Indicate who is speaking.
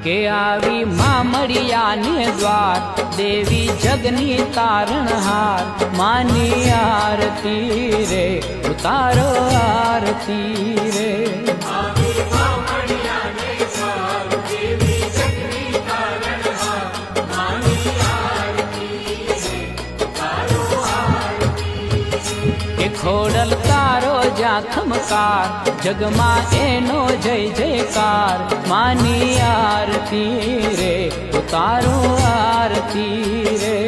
Speaker 1: के आवी मामड़िया ने द्वार, देवी जगनी तारणहार। मानी आरती रे, उतारो आरती रे। खोडल तारो जाखमकार, जगमा एनो जय जयकार। मानी आरती रे, उतारो आरती रे।